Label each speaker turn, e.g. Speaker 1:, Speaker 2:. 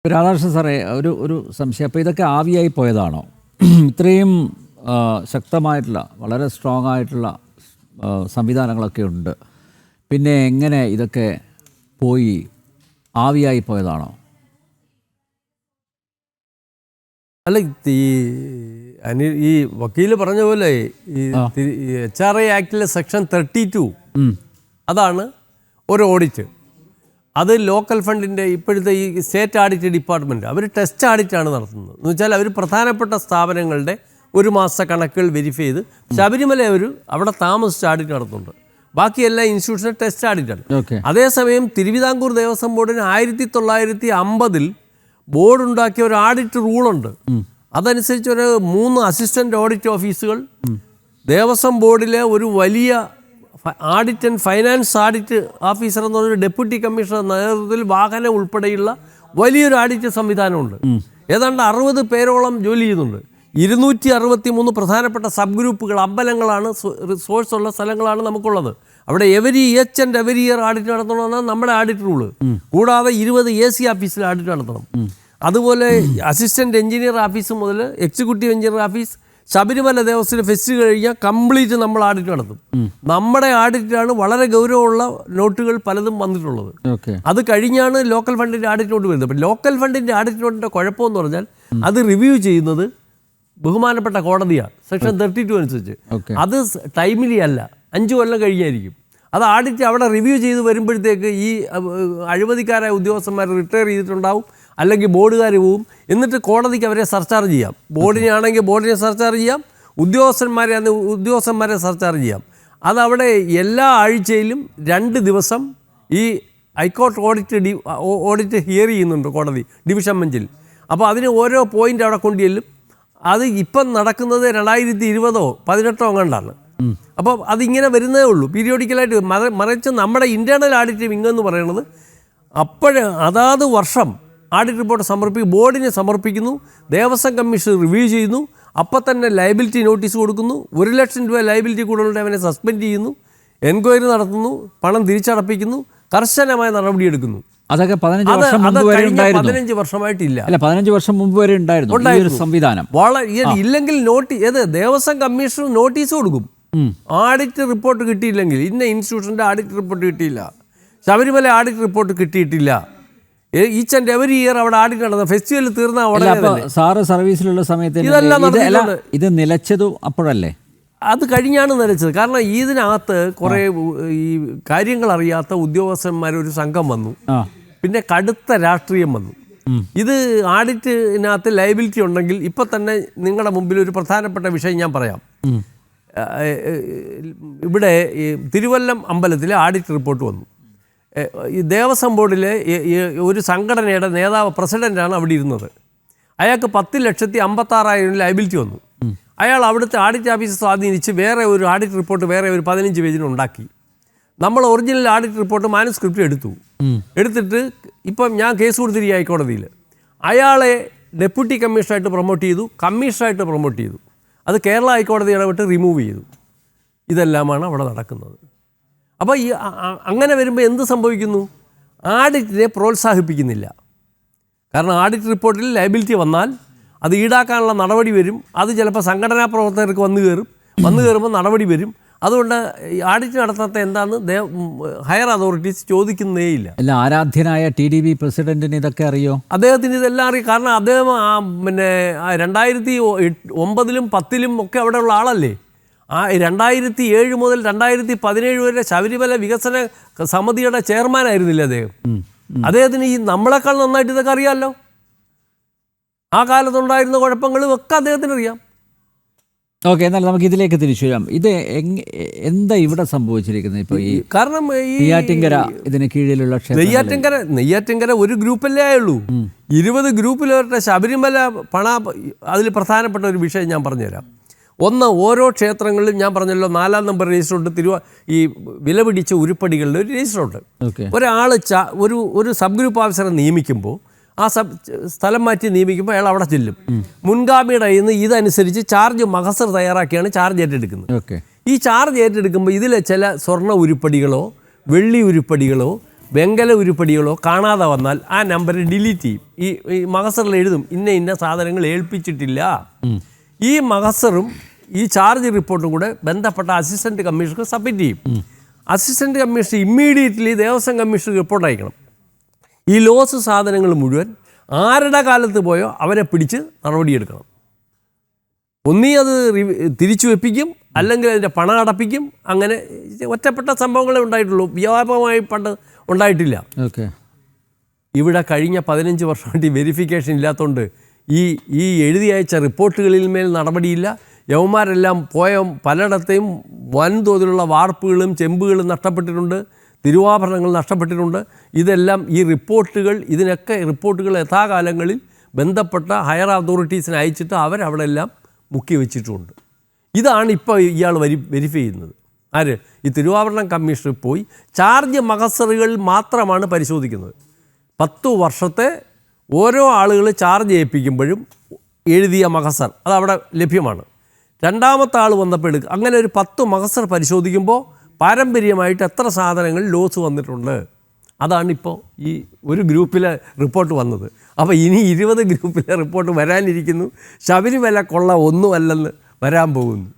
Speaker 1: രാധാകൃഷ്ണൻ സാറേ, ഒരു സംശയം. അപ്പോൾ ഇതൊക്കെ ആവിയായി പോയതാണോ? ഇത്രയും ശക്തമായിട്ടുള്ള വളരെ സ്ട്രോങ് ആയിട്ടുള്ള സംവിധാനങ്ങളൊക്കെ ഉണ്ട്, പിന്നെ എങ്ങനെ ഇതൊക്കെ പോയി ആവിയായി പോയതാണോ?
Speaker 2: അല്ല, ഈ വക്കീൽ പറഞ്ഞ പോലെ ഈ HRA ആക്ടിലെ സെക്ഷൻ 32 അതാണ് ഒരു ഓഡിറ്റ്. അത് ലോക്കൽ ഫണ്ടിൻ്റെ ഇപ്പോഴത്തെ ഈ സ്റ്റേറ്റ് ആഡിറ്റ് ഡിപ്പാർട്ട്മെൻറ്റ് അവർ ടെസ്റ്റ് ആഡിറ്റാണ് നടത്തുന്നത്. എന്ന് വെച്ചാൽ അവർ പ്രധാനപ്പെട്ട സ്ഥാപനങ്ങളുടെ ഒരു മാസത്തെ കണക്കുകൾ വെരിഫൈ ചെയ്ത്, ശബരിമല അവിടെ താമസിച്ച് ആഡിറ്റ് നടത്തുന്നുണ്ട്. ബാക്കി എല്ലാ ഇൻസ്റ്റിറ്റ്യൂഷനും ടെസ്റ്റ് ആഡിറ്റാണ്. അതേസമയം തിരുവിതാംകൂർ ദേവസ്വം ബോർഡിന് 1950 ബോർഡ് ഉണ്ടാക്കിയ ഒരു ആഡിറ്റ് റൂളുണ്ട്. അതനുസരിച്ച് ഒരു 3 അസിസ്റ്റൻ്റ് ഓഡിറ്റ് ഓഫീസുകൾ, ദേവസ്വം ബോർഡിലെ ഒരു വലിയ adit and finance adit officer എന്ന് പറഞ്ഞൊരു ഡെപ്യൂട്ടി കമ്മീഷണർ നേതൃത്വത്തിൽ വാഹനം ഉൾപ്പെടെയുള്ള വലിയൊരു ആഡിറ്റ് സംവിധാനമുണ്ട്. ഏതാണ്ട് 60 പേരോളം ജോലി ചെയ്യുന്നുണ്ട്. 263 പ്രധാനപ്പെട്ട സബ് ഗ്രൂപ്പുകൾ, അമ്പലങ്ങളാണ്, സോഴ്സ് ഉള്ള സ്ഥലങ്ങളാണ് നമുക്കുള്ളത്. അവിടെ എവരി ഇയർ ആഡിറ്റ് നടത്തണമെന്നാണ് നമ്മുടെ ആഡിറ്റ് റൂള്. കൂടാതെ 20 AC ഓഫീസിൽ ആഡിറ്റ് നടത്തണം. അതുപോലെ അസിസ്റ്റൻറ്റ് എഞ്ചിനീയർ ഓഫീസ് മുതൽ executive engineer office, Sabarimala Devaswom festival കഴിഞ്ഞാൽ കംപ്ലീറ്റ് നമ്മൾ ആഡിറ്റ് നടത്തും. നമ്മുടെ ആഡിറ്റിലാണ് വളരെ ഗൗരവമുള്ള നോട്ടുകൾ പലതും വന്നിട്ടുള്ളത്. അത് കഴിഞ്ഞാണ് ലോക്കൽ ഫണ്ടിൻ്റെ ആഡിറ്റ് നോട്ട് വരുന്നത്. അപ്പം ലോക്കൽ ഫണ്ടിൻ്റെ ആഡിറ്റ് നോട്ടിൻ്റെ കുഴപ്പമെന്ന് പറഞ്ഞാൽ അത് റിവ്യൂ ചെയ്യുന്നത് ബഹുമാനപ്പെട്ട കോടതിയാണ്, സെക്ഷൻ 32 അനുസരിച്ച്. അത് ടൈമിലി അല്ല, 5 കൊല്ലം കഴിഞ്ഞായിരിക്കും. അത് ആഡിറ്റ് അവിടെ റിവ്യൂ ചെയ്ത് വരുമ്പോഴത്തേക്ക് ഈ അഴിമതിക്കാരായ ഉദ്യോഗസ്ഥന്മാർ റിട്ടയർ ചെയ്തിട്ടുണ്ടാവും, അല്ലെങ്കിൽ ബോർഡുകാർ പോവും. എന്നിട്ട് കോടതിക്ക് അവരെ സർചാർജ് ചെയ്യാം. ബോർഡിനെ ആണെങ്കിൽ ബോർഡിനെ സർചാർജ് ചെയ്യാം, ഉദ്യോഗസ്ഥന്മാരെ സർചാർജ് ചെയ്യാം. അതവിടെ എല്ലാ ആഴ്ചയിലും 2 ദിവസം ഈ ഹൈക്കോർട്ട് ഓഡിറ്റ് ഹിയർ ചെയ്യുന്നുണ്ട് കോടതി ഡിവിഷൻ ബെഞ്ചിൽ. അപ്പോൾ അതിന് ഓരോ പോയിൻ്റ് അവിടെ കൊണ്ടുചെല്ലും. അത് ഇപ്പം നടക്കുന്നത് 2020 18 അങ്ങാണ്ടാണ്. അപ്പോൾ അതിങ്ങനെ വരുന്നതേ ഉള്ളൂ, പീരിയോഡിക്കലായിട്ട്. മറിച്ച് നമ്മുടെ ഇൻറ്റേർണൽ ആഡിറ്റ് വിങ് എന്ന് പറയുന്നത് അതാത് വർഷം ആഡിറ്റ് റിപ്പോർട്ട് ബോർഡിന് സമർപ്പിക്കുന്നു, ദേവസ്വം കമ്മീഷൻ റിവ്യൂ ചെയ്യുന്നു, അപ്പം തന്നെ ലയബിലിറ്റി നോട്ടീസ് കൊടുക്കുന്നു, 1 ലക്ഷം രൂപ ലയബിലിറ്റി കൂടുതലുണ്ട് അവനെ സസ്പെൻഡ് ചെയ്യുന്നു, എൻക്വയറി നടത്തുന്നു, പണം തിരിച്ചടപ്പിക്കുന്നു, കർശനമായ നടപടിയെടുക്കുന്നു.
Speaker 1: അതൊക്കെ 15
Speaker 2: വർഷമായിട്ടില്ല.
Speaker 1: 15 വർഷം മുമ്പ് വരെ ഉണ്ടായിരുന്നു സംവിധാനം.
Speaker 2: ഇല്ലെങ്കിൽ ദേവസ്വം കമ്മീഷൻ നോട്ടീസ് കൊടുക്കും. ആഡിറ്റ് റിപ്പോർട്ട് കിട്ടിയില്ലെങ്കിൽ, ഇന്ന ഇൻസ്റ്റിറ്റ്യൂഷൻ്റെ ആഡിറ്റ് റിപ്പോർട്ട് കിട്ടിയില്ല, ശബരിമല ആഡിറ്റ് റിപ്പോർട്ട് കിട്ടിയിട്ടില്ല, ഈച്ച് ആൻഡ് എവരി ഇയർ അവിടെ ആഡിറ്റ് നടന്ന ഫെസ്റ്റിവൽ തീർന്ന
Speaker 1: സാറ് സർവീസിലുള്ള സമയത്ത് ഇത് നിലച്ചതും അപ്പോഴല്ലേ?
Speaker 2: അത് കഴിഞ്ഞാണ് നിലച്ചത്. കാരണം ഇതിനകത്ത് കുറേ ഈ കാര്യങ്ങൾ അറിയാത്ത ഉദ്യോഗസ്ഥന്മാർ ഒരു സംഘം വന്നു, പിന്നെ കടുത്ത രാഷ്ട്രീയം വന്നു. ഇത് ആഡിറ്റിനകത്ത് ലയബിലിറ്റി ഉണ്ടെങ്കിൽ ഇപ്പം തന്നെ നിങ്ങളുടെ മുമ്പിൽ ഒരു പ്രധാനപ്പെട്ട വിഷയം ഞാൻ പറയാം. ഇവിടെ തിരുവല്ലം അമ്പലത്തിലെ ആഡിറ്റ് റിപ്പോർട്ട് വന്നു. ഈ ദേവസ്വം ബോർഡിലെ ഒരു സംഘടനയുടെ നേതാവ്, പ്രസിഡൻ്റാണ് അവിടെ ഇരുന്നത്. അയാൾക്ക് 10,56,000 ലയബിലിറ്റി വന്നു. അയാൾ അവിടുത്തെ ആഡിറ്റ് ഓഫീസ് സ്വാധീനിച്ച് വേറെ ഒരു ആഡിറ്റ് റിപ്പോർട്ട് ഒരു 15 പേജിന് ഉണ്ടാക്കി. നമ്മൾ ഒറിജിനൽ ആഡിറ്റ് റിപ്പോർട്ട് മാനുസ്ക്രിപ്റ്റ് എടുത്തിട്ട് ഇപ്പം ഞാൻ കേസ് കൊടുത്തിരിക്കുക ഹൈക്കോടതിയിൽ. അയാളെ ഡെപ്യൂട്ടി കമ്മീഷണറായിട്ട് പ്രൊമോട്ട് ചെയ്തു, കമ്മീഷണറായിട്ട് പ്രൊമോട്ട് ചെയ്തു. അത് കേരള ഹൈക്കോടതി ഇടപെട്ട് റിമൂവ് ചെയ്തു. ഇതെല്ലാമാണ് അവിടെ നടക്കുന്നത്. അപ്പോൾ അങ്ങനെ വരുമ്പോൾ എന്ത് സംഭവിക്കുന്നു? ആഡിറ്റിനെ പ്രോത്സാഹിപ്പിക്കുന്നില്ല. കാരണം ആഡിറ്റ് റിപ്പോർട്ടിൽ ലയബിലിറ്റി വന്നാൽ അത് ഈടാക്കാനുള്ള നടപടി വരും. അത് ചിലപ്പോൾ സംഘടനാ പ്രവർത്തകർക്ക് വന്നു കയറുമ്പോൾ നടപടി വരും. അതുകൊണ്ട് ആഡിറ്റ് നടത്താത്ത എന്താണെന്ന് ഹയർ അതോറിറ്റീസ് ചോദിക്കുന്നേയില്ല.
Speaker 1: അല്ല, ആരാധ്യനായ TDB പ്രസിഡന്റിന് ഇതൊക്കെ അറിയോ?
Speaker 2: അദ്ദേഹത്തിന് ഇതെല്ലാം അറിയാം. കാരണം അദ്ദേഹം 2009 10 ഒക്കെ അവിടെയുള്ള ആളല്ലേ. 2007 മുതൽ 2017 വരെ ശബരിമല വികസന സമിതിയുടെ ചെയർമാനായിരുന്നില്ല അദ്ദേഹം. അദ്ദേഹത്തിന് ഈ നമ്മളെക്കാൾ നന്നായിട്ട് ഇതൊക്കെ അറിയാമല്ലോ. ആ കാലത്തുണ്ടായിരുന്ന കുഴപ്പങ്ങളും ഒക്കെ അദ്ദേഹത്തിന് അറിയാം.
Speaker 1: ഓക്കെ, എന്നാൽ നമുക്ക് ഇതിലേക്ക് തിരിച്ചു വരാം. ഇത് എന്താ ഇവിടെ സംഭവിച്ചിരിക്കുന്നത്? ഇപ്പോൾ ഈ
Speaker 2: കാരണം ഈ
Speaker 1: നെയ്യാറ്റിൻകര ഇതിന് കീഴിലുള്ള
Speaker 2: നെയ്യാറ്റിൻകര ഒരു ഗ്രൂപ്പല്ലേ ആയുള്ളൂ. 20 ഗ്രൂപ്പിൽ ശബരിമല അതിൽ പ്രധാനപ്പെട്ട ഒരു വിഷയം ഞാൻ പറഞ്ഞുതരാം. ഒന്ന്, ഓരോ ക്ഷേത്രങ്ങളിലും ഞാൻ പറഞ്ഞല്ലോ 4-ാം നമ്പർ രജിസ്റ്ററുണ്ട്. ഈ വിലപിടിച്ച ഉരുപ്പടികളുടെ ഒരു രജിസ്റ്ററുണ്ട്. ഒരാൾ ഒരു സബ് ഗ്രൂപ്പ് ഓഫീസറെ നിയമിക്കുമ്പോൾ, ആ സ്ഥലം മാറ്റി നിയമിക്കുമ്പോൾ അയാൾ അവിടെ ചെല്ലും. മുൻഗാമിയുടെ കയ്യിൽ നിന്ന് ഇതനുസരിച്ച് ചാർജ് മഹസർ തയ്യാറാക്കിയാണ് ചാർജ് ഏറ്റെടുക്കുന്നത്. ഈ ചാർജ് ഏറ്റെടുക്കുമ്പോൾ ഇതിലെ ചില സ്വർണ്ണ ഉരുപ്പടികളോ വെള്ളി ഉരുപ്പടികളോ വെങ്കല ഉരുപ്പടികളോ കാണാതെ വന്നാൽ ആ നമ്പർ ഡിലീറ്റ് ചെയ്യും. ഈ മഹസറിൽ എഴുതും ഇന്ന സാധനങ്ങൾ ഏൽപ്പിച്ചിട്ടില്ല. ഈ മഹസറും ഈ ചാർജ് റിപ്പോർട്ടും കൂടെ ബന്ധപ്പെട്ട അസിസ്റ്റൻറ്റ് കമ്മീഷണർക്ക് സബ്മിറ്റ് ചെയ്യും. Assistant commissioner immediately Devaswom commissioner report അയക്കണം. ഈ ലോസ് സാധനങ്ങൾ മുഴുവൻ ആരുടെ കാലത്ത് പോയോ അവരെ പിടിച്ച് നടപടിയെടുക്കണം. ഒന്നീ അത് തിരിച്ചു വെപ്പിക്കും, അല്ലെങ്കിൽ അതിൻ്റെ പണം അടപ്പിക്കും. അങ്ങനെ ഒറ്റപ്പെട്ട സംഭവങ്ങളെ ഉണ്ടായിട്ടുള്ളൂ, വ്യാപകമായി പണ്ട് ഉണ്ടായിട്ടില്ല.
Speaker 1: ഓക്കെ.
Speaker 2: ഇവിടെ കഴിഞ്ഞ 15 വർഷമായിട്ട് ഈ വെരിഫിക്കേഷൻ ഇല്ലാത്തതുകൊണ്ട് ഈ എഴുതി അയച്ച റിപ്പോർട്ടുകളിൽ മേൽ നടപടിയില്ല. യവന്മാരെല്ലാം പോയ പലയിടത്തെയും വൻതോതിലുള്ള വാർപ്പുകളും ചെമ്പുകളും നഷ്ടപ്പെട്ടിട്ടുണ്ട്, തിരുവാഭരണങ്ങൾ നഷ്ടപ്പെട്ടിട്ടുണ്ട്. ഇതെല്ലാം ഈ റിപ്പോർട്ടുകൾ യഥാകാലങ്ങളിൽ ബന്ധപ്പെട്ട ഹയർ അതോറിറ്റീസിനെ അയച്ചിട്ട് അവരവിടെ എല്ലാം മുക്കി വെച്ചിട്ടുമുണ്ട്. ഇതാണ് ഇപ്പോൾ ഇയാൾ വെരിഫൈ ചെയ്യുന്നത്. ആര്? ഈ തിരുവാഭരണം കമ്മീഷണർ പോയി ചാർജ് മഹസറുകൾ മാത്രമാണ് പരിശോധിക്കുന്നത്. 10 വർഷത്തെ ഓരോ ആളുകൾ ചാർജ് ഏൽപ്പിക്കുമ്പോഴും എഴുതിയ മഹസർ അതവിടെ ലഭ്യമാണ്. രണ്ടാമത്തെ ആൾ വന്നപ്പോൾ എടുക്കുക. അങ്ങനെ ഒരു 10 മഹസർ പരിശോധിക്കുമ്പോൾ പാരമ്പര്യമായിട്ട് എത്ര സാധനങ്ങൾ ലോസ് വന്നിട്ടുണ്ട്. അതാണിപ്പോൾ ഈ ഒരു ഗ്രൂപ്പിലെ റിപ്പോർട്ട് വന്നത്. അപ്പോൾ ഇനി 20 ഗ്രൂപ്പിലെ റിപ്പോർട്ട് വരാനിരിക്കുന്നു. ശബരിമല കൊള്ള ഒന്നുമല്ലെന്ന് വരാൻ പോകുന്നു.